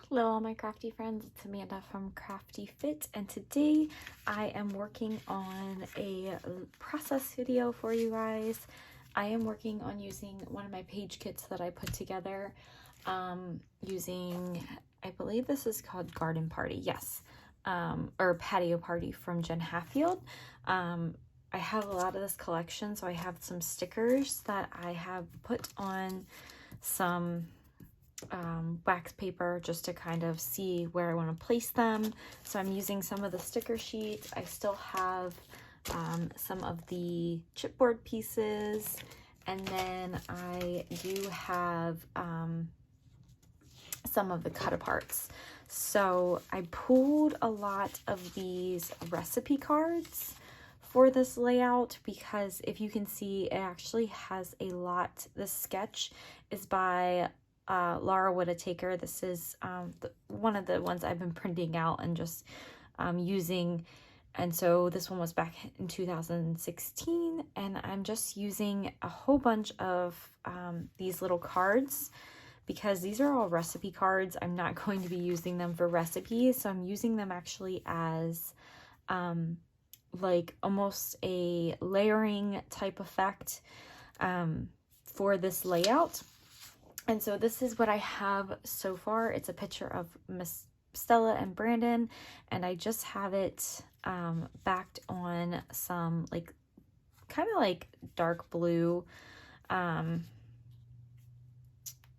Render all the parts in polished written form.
Hello all my crafty friends, it's Amanda from Crafty Fit, and today I am working on a process video for you guys. I am working on using one of my page kits that I put together using, I believe this is called Garden Party, yes, or Patio Party from Jen Hatfield. I have a lot of this collection, so I have some stickers that I have put on some wax paper just to kind of see where I want to place them. So I'm using some of the sticker sheets. I still have some of the chipboard pieces, and then I do have some of the cut aparts. So I pulled a lot of these recipe cards for this layout because if you can see, it actually has a lot. This sketch is by Laura Whittaker. This is one of the ones I've been printing out and just using, and so this one was back in 2016, and I'm just using a whole bunch of these little cards because these are all recipe cards. I'm not going to be using them for recipes, so I'm using them actually as like almost a layering type effect for this layout. And so this is what I have so far. It's a picture of Miss Stella and Brandon, and I just have it backed on some like kind of like dark blue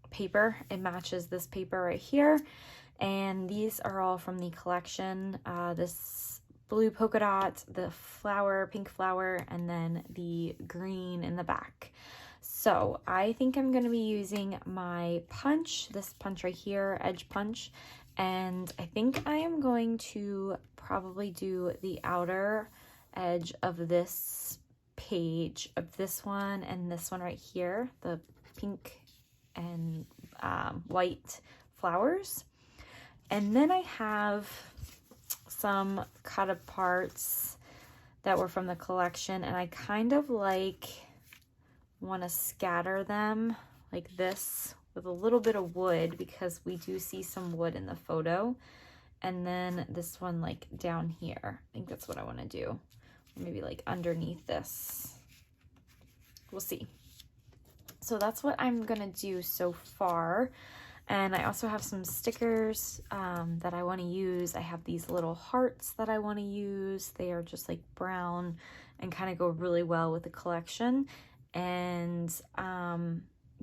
paper. It matches this paper right here, and these are all from the collection. This blue polka dot, the flower, pink flower, and then the green in the back. So I think I'm going to be using my punch, this punch right here, edge punch, and I think I am going to probably do the outer edge of this page, of this one and this one right here, the pink and white flowers. And then I have some cut aparts that were from the collection, and I kind of like want to scatter them like this with a little bit of wood because we do see some wood in the photo. And then this one like down here, I think that's what I want to do. Maybe like underneath this. We'll see. So that's what I'm gonna do so far. And I also have some stickers that I want to use. I have these little hearts that I want to use. They are just like brown and kind of go really well with the collection. And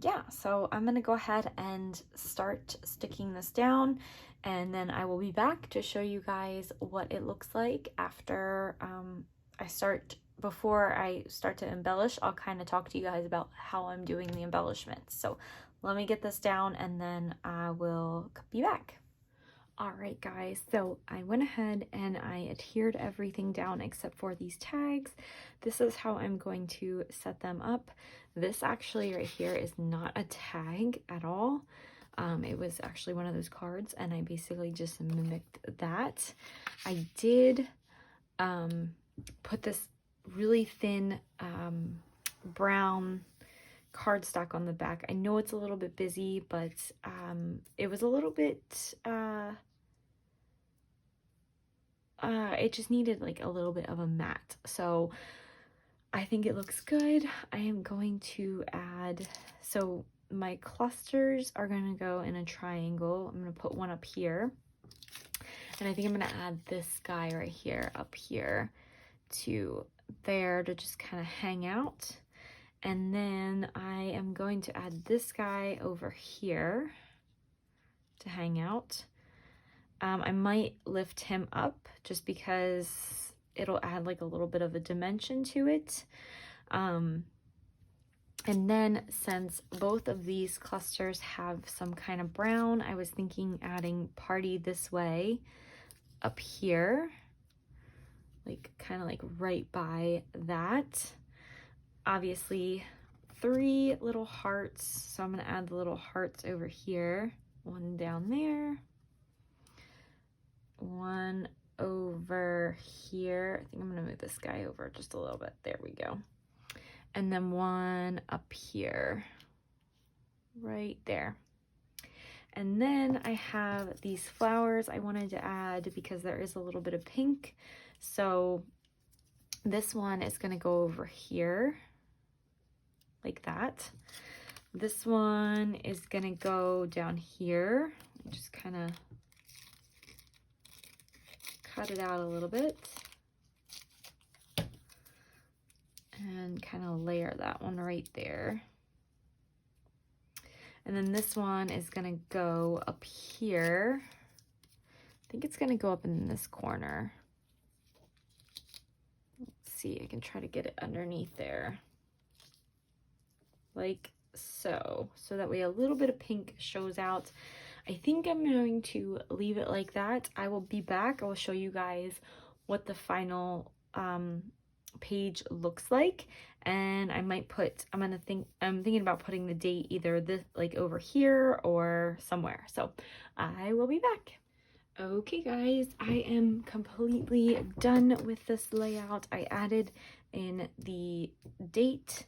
yeah, so I'm gonna go ahead and start sticking this down, and then I will be back to show you guys what it looks like after before I start to embellish. I'll kind of talk to you guys about how I'm doing the embellishments. So let me get this down and then I will be back. All right, guys, so I went ahead and I adhered everything down except for these tags. This is how I'm going to set them up. This actually right here is not a tag at all. It was actually one of those cards, and I basically just mimicked that. I did put this really thin brown cardstock on the back. I know it's a little bit busy, but it was a little bit it just needed like a little bit of a matte, so I think it looks good. I am going to add, so my clusters are going to go in a triangle. I'm going to put one up here, and I think I'm going to add this guy right here up here to there to just kind of hang out. And then I am going to add this guy over here to hang out. I might lift him up just because it'll add like a little bit of a dimension to it. And then since both of these clusters have some kind of brown, I was thinking adding Party this way up here, like kind of like right by that. Obviously 3 little hearts, so I'm going to add the little hearts over here, one down there, one over here. I think I'm going to move this guy over just a little bit. There we go. And then one up here, right there. And then I have these flowers I wanted to add because there is a little bit of pink. So this one is going to go over here like that. This one is going to go down here. Just kind of cut it out a little bit and kind of layer that one right there. And then this one is going to go up here. I think it's going to go up in this corner. Let's see, I can try to get it underneath there. Like so. So that way a little bit of pink shows out. I think I'm going to leave it like that. I will be back. I will show you guys what the final page looks like, and I might put, I'm thinking about putting the date either this like over here or somewhere. So I will be back. Okay guys, I am completely done with this layout. I added in the date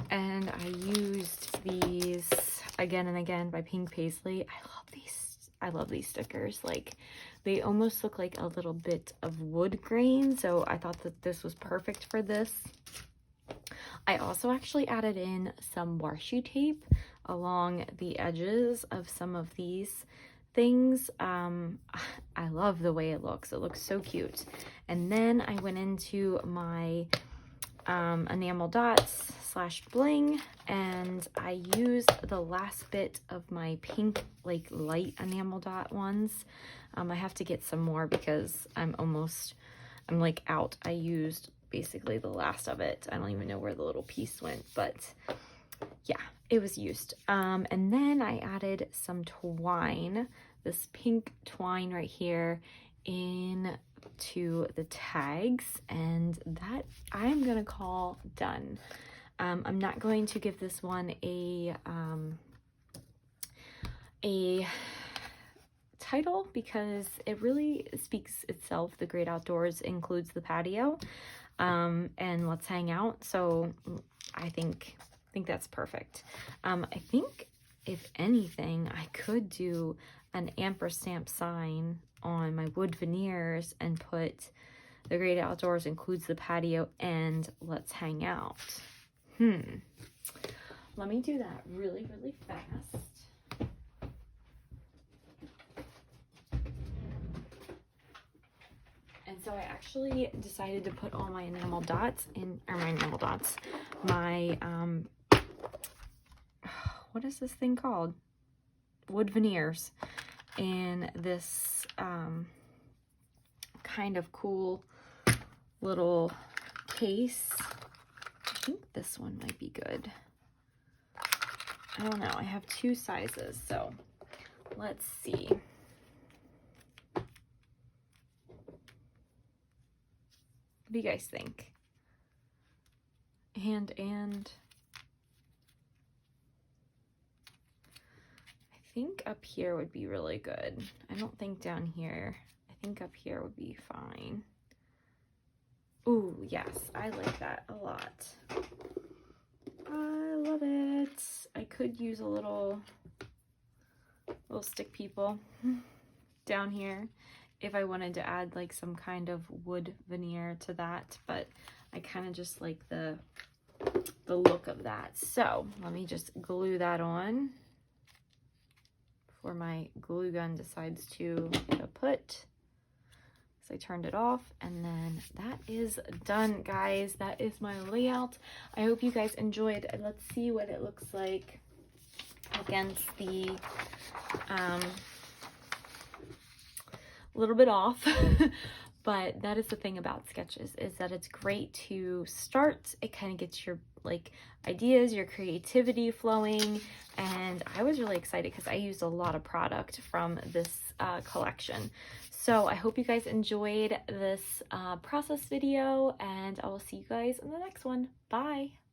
and I used these again and again by Pink Paisley. I love these stickers. Like, they almost look like a little bit of wood grain, so I thought that this was perfect for this. I also actually added in some washi tape along the edges of some of these things. I love the way it looks. It looks so cute. And then I went into my enamel dots / bling, and I used the last bit of my pink like light enamel dot ones. I have to get some more because I'm like out. I used basically the last of it. I don't even know where the little piece went, but yeah, it was used. And then I added some twine, this pink twine right here, in to the tags, and that I'm gonna call done. I'm not going to give this one a title because it really speaks itself. The Great Outdoors includes the patio and let's hang out. So I think that's perfect. I think if anything, I could do an ampersand sign on my wood veneers and put the Great Outdoors includes the patio and let's hang out. Let me do that really, really fast. And so I actually decided to put all my enamel dots in, or my enamel dots, my, what is this thing called? Wood veneers in this kind of cool little case. I think this one might be good. I don't know. I have two sizes, so let's see. What do you guys think? And I think up here would be really good. I don't think down here. I think up here would be fine. Ooh, yes, I like that a lot. I love it. I could use a little stick people down here if I wanted to add like some kind of wood veneer to that, but I kind of just like the look of that. So let me just glue that on before my glue gun decides to kaput. So I turned it off, and then that is done, guys. That is my layout. I hope you guys enjoyed. Let's see what it looks like against the little bit off. But that is the thing about sketches, is that it's great to start. It kind of gets your like ideas, your creativity flowing, and I was really excited because I used a lot of product from this collection. So I hope you guys enjoyed this process video, and I will see you guys in the next one. Bye!